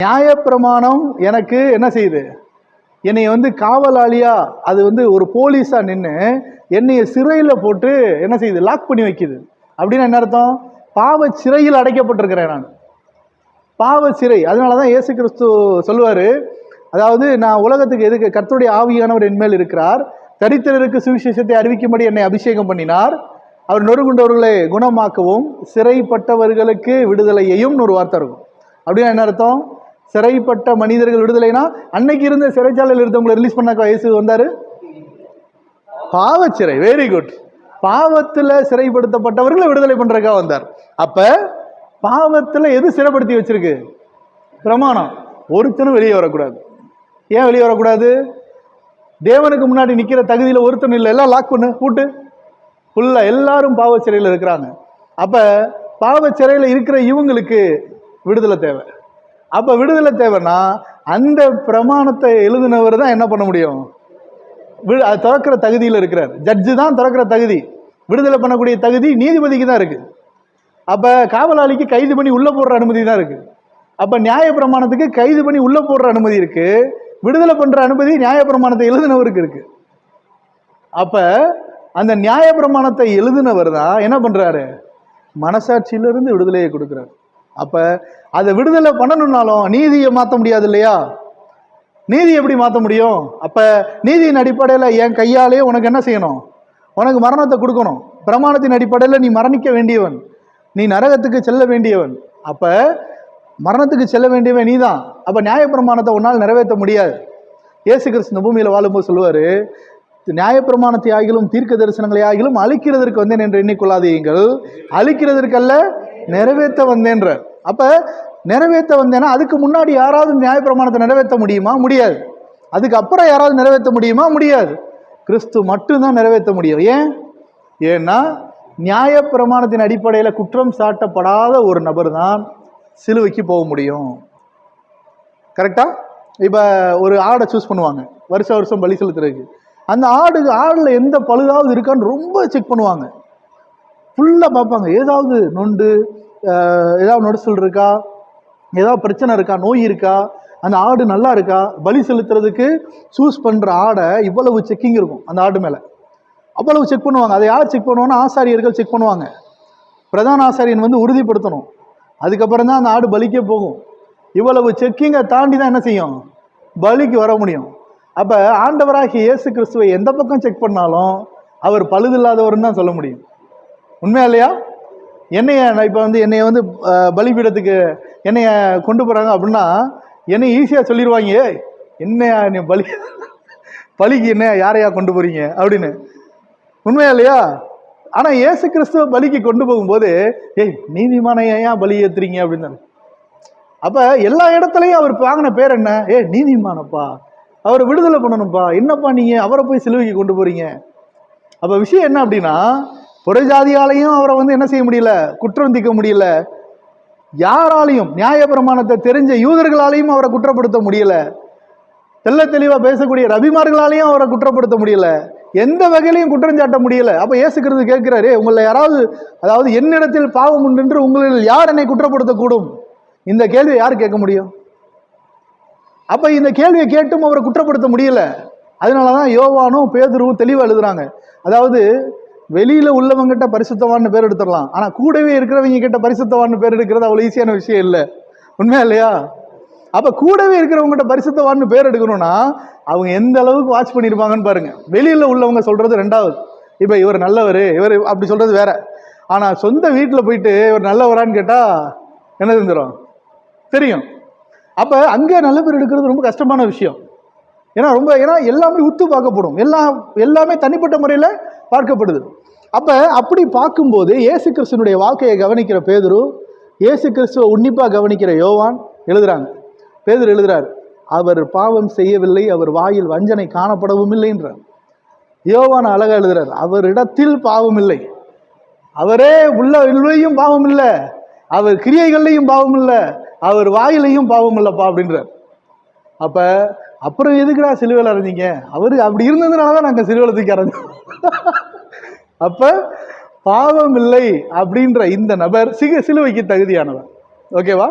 நியாயப்பிரமாணம் எனக்கு என்ன செய்யுது? என்னை காவலாளியா, அது ஒரு போலீஸா நின்று என்னைய சிறையில் போட்டு என்ன செய்யுது? லாக் பண்ணி வைக்குது. அப்படின்னு என்ன அர்த்தம்? பாவ சிறையில் அடைக்கப்பட்டிருக்கிறேன் நான். பாவ சிறை. அதனாலதான் இயேசு கிறிஸ்து சொல்லுவாரு, அதாவது நான் உலகத்துக்கு எதுக்கு? கர்த்தருடைய ஆவியானவர் என்மேல் இருக்கிறார், தரித்திரருக்கு சுவிசேஷத்தை அறிவிக்கும்படி என்னை அபிஷேகம் பண்ணினார், அவர் நொறுங்குண்டவர்களை குணமாக்கவும் சிறைப்பட்டவர்களுக்கு விடுதலையையும் ஒரு வார்த்தை இருக்கும். அப்படின்னா என்ன அர்த்தம்? சிறைப்பட்ட மனிதர்கள் விடுதலைனா, அன்னைக்கு இருந்த சிறைச்சாலையில் இருந்தவங்களை ரிலீஸ் பண்ணாக்கா இயேசு வந்தாரு? பாவச்சிறை. Very good. பாவத்துல சிறைப்படுத்தப்பட்டவர்களை விடுதலை பண்றதுக்காக வந்தார். அப்ப பாவத்துல எது சிறைப்படுத்தி வச்சிருக்கு? பிரமாணம். ஒருத்தனும் வெளியே வரக்கூடாது. ஏன் வெளியே வரக்கூடாது? தேவனுக்கு முன்னாடி நிக்கிற தகுதியில ஒருத்தனும் இல்லை. எல்லாம் லாக் பண்ணு, கூட்டு ஃபுல்லா எல்லாரும் பாவ சிறையில் இருக்கிறாங்க. அப்ப பாவ சிறையில இருக்கிற இவங்களுக்கு விடுதலை தேவை. அப்ப விடுதலை தேவைன்னா அந்த பிரமாணத்தை எழுதினவர் தான் என்ன பண்ண முடியும்? அது திறக்கிற தகுதியில் இருக்கிறார். ஜட்ஜு தான் திறக்கிற தகுதி. விடுதலை பண்ணக்கூடிய தகுதி நீதிபதிக்கு தான் இருக்கு. அப்ப காவலாளிக்கு கைது பண்ணி உள்ள போடுற அனுமதி தான் இருக்கு. அப்ப நியாய பிரமாணத்துக்கு கைது பண்ணி உள்ள போடுற அனுமதி இருக்கு, விடுதலை பண்ற அனுமதி நியாய பிரமாணத்தை எழுதினவருக்கு இருக்கு. அப்ப அந்த நியாய பிரமாணத்தை எழுதினவர் தான் என்ன பண்றாரு? மனசாட்சியிலிருந்து விடுதலையை கொடுக்கிறார். அப்ப அதை விடுதலை பண்ணணும்னாலும் நீதியை மாற்ற முடியாது இல்லையா? நீதி எப்படி மாற்ற முடியும்? அப்ப நீதியின் அடிப்படையில் என் கையாலே உனக்கு என்ன செய்யணும்? உனக்கு மரணத்தை கொடுக்கணும். பிரமாணத்தின் அடிப்படையில் நீ மரணிக்க வேண்டியவன், நீ நரகத்துக்கு செல்ல வேண்டியவன். அப்ப மரணத்துக்கு செல்ல வேண்டியவன் நீதான். அப்ப நியாய பிரமாணத்தை உன்னால் நிறைவேற்ற முடியாது. இயேசு கிறிஸ்து பூமியில வாழும்போது சொல்லுவாரு, நியாயப்பிரமாணத்தை ஆகிலும் தீர்க்க தரிசனங்களை ஆகிலும் அழிக்கிறதற்கு வந்தேன் என்று எண்ணிக்கொள்ளாதீங்கள், அழிக்கிறதற்கல்ல நிறைவேற்ற வந்தேன்ற. அப்ப நிறைவேற்ற வந்தேன்னா அதுக்கு முன்னாடி யாராவது நியாயப்பிரமாணத்தை நிறைவேற்ற முடியுமா? முடியாது. அதுக்கு அப்புறம் யாராவது நிறைவேற்ற முடியுமா? முடியாது. கிறிஸ்து மட்டும்தான் நிறைவேற்ற முடியும். ஏன்னா நியாயப்பிரமாணத்தின் அடிப்படையில் குற்றம் சாட்டப்படாத ஒரு நபர் தான் சிலுவைக்கு போக முடியும். கரெக்டா? இப்ப ஒரு ஆடை சூஸ் பண்ணுவாங்க வருஷம் பலி செலுத்துறதுக்கு. அந்த ஆடுல எந்த பழுதாவது இருக்கான்னு ரொம்ப செக் பண்ணுவாங்க. ஃபுல்லா பார்ப்பாங்க. ஏதாவது நொண்டு, ஏதாவது நொடிசல் இருக்கா, ஏதாவது பிரச்சனை இருக்கா, நோய் இருக்கா, அந்த ஆடு நல்லா இருக்கா. பலி செலுத்துறதுக்கு சூஸ் பண்ற ஆடை இவ்வளவு செக்கிங் இருக்கும் அந்த ஆடு மேல. அவ்வளவு செக் பண்ணுவாங்க. அதை யார் செக் பண்ணுவாங்கன்னா ஆசாரியர்கள் செக் பண்ணுவாங்க. பிரதான ஆசாரியன் உறுதிப்படுத்தணும். அதுக்கப்புறம் தான் அந்த ஆடு பலிக்கே போகும். இவ்வளவு செக்கிங்கை தாண்டி தான் என்ன செய்யும்? பலிக்கு வர முடியும். அப்ப ஆண்டவராகிய இயேசு கிறிஸ்துவை எந்த பக்கம் செக் பண்ணாலும் அவர் பழுதில்லாதவர்னு தான் சொல்ல முடியும். உண்மையா இல்லையா? இப்ப என்னைய பலிபீடத்துக்கு என்னைய கொண்டு போறாங்க அப்படின்னா என்னை ஈஸியா சொல்லிடுவாங்க, என்னையா நீ பலிக்கு என்ன யாரையா கொண்டு போறீங்க அப்படின்னு. உண்மையா இல்லையா? ஆனா இயேசு கிறிஸ்துவ பலிக்கு கொண்டு போகும்போது, நீதிமான ஏன் பலி ஏத்துறீங்க அப்படின்னு. அப்ப எல்லா இடத்துலயும் அவர் வாங்கின பேர் என்ன? நீதிமானப்பா, அவரை விடுதலை பண்ணணும்ப்பா, என்னப்பா நீங்க அவரை போய் சிலுவைக்கு கொண்டு போறீங்க. அப்ப விஷயம் என்ன அப்படின்னா, புறஜாதியாலையும் அவரை என்ன செய்ய முடியல, குற்றம் தீர்க்க முடியல. யாராலையும், நியாயப்பிரமாணத்தை தெரிஞ்ச யூதர்களாலையும் அவரை குற்றப்படுத்த முடியல. தெல்ல தெளிவா பேசக்கூடிய ரபிமார்களாலையும் அவரை குற்றப்படுத்த முடியல. எந்த வகையிலையும் குற்றம் சாட்ட முடியல. அப்ப இயேசு கிறிஸ்து கேட்கிறாரு, உங்களை யாராவது, அதாவது என்னிடத்தில் பாவம் உண்டு என்று உங்களில் யார் என்னை குற்றப்படுத்தக்கூடும்? இந்த கேள்வியை யார் கேட்க முடியும்? அப்ப இந்த கேள்வியை கேட்டும் அவரை குற்றப்படுத்த முடியல. அதனாலதான் யோவானும் பேதுருவும் தெளிவா எழுதுறாங்க. அதாவது வெளியில உள்ளவங்கிட்ட பரிசுத்தவான்னு பேர் எடுத்துடலாம், ஆனா கூடவே இருக்கிறவங்க கிட்ட பரிசுத்தவான்னு பேர் எடுக்கிறது அவ்வளவு ஈஸியான விஷயம் இல்லை. உண்மையா இல்லையா? அப்ப கூடவே இருக்கிறவங்ககிட்ட பரிசுத்தவான்னு பேர் எடுக்கணும்னா அவங்க எந்த அளவுக்கு வாட்ச் பண்ணிருப்பாங்கன்னு பாருங்க. வெளியில உள்ளவங்க சொல்றது ரெண்டாவது. இப்ப இவர் நல்லவர், இவர் அப்படி சொல்றது வேற. ஆனா சொந்த வீட்டுல போயிட்டு இவர் நல்லவரான்னு கேட்டா என்ன செஞ்சிடும்? தெரியும். அப்ப அங்க நல்ல பேர் எடுக்கிறது ரொம்ப கஷ்டமான விஷயம். ஏன்னா எல்லாமே உத்து பார்க்கப்படும், எல்லாமே தனிப்பட்ட முறையில பார்க்கப்படுது. அப்ப அப்படி பார்க்கும்போது இயேசு கிறிஸ்துனுடைய வாழ்க்கையை கவனிக்கிற பேதுரு, இயேசு கிறிஸ்துவ உன்னிப்பா கவனிக்கிற யோவான் எழுதுறாங்க. பேதுரு எழுதுறாரு, அவர் பாவம் செய்யவில்லை, அவர் வாயில் வஞ்சனை காணப்படவும் இல்லை என்றார். யோவான் அழகா எழுதுறாரு, அவரிடத்தில் பாவம் இல்லை, அவரே உள்ளேயும் பாவம் இல்லை, அவர் கிரியைகள்லையும் பாவம் இல்லை, அவர் வாயிலையும் பாவம் இல்லப்பா அப்படின்றார். அப்ப அப்புறம் எதுக்குடா சிலுவையில் அரைஞ்சிங்க? அவரு அப்படி இருந்ததுனாலதான் நாங்க சிலுவையில் தூக்கி அரைஞ்சோம். அப்ப பாவம் இல்லை அப்படின்ற இந்த நபர் சிலுவைக்கு தகுதியானவர். ஓகேவா?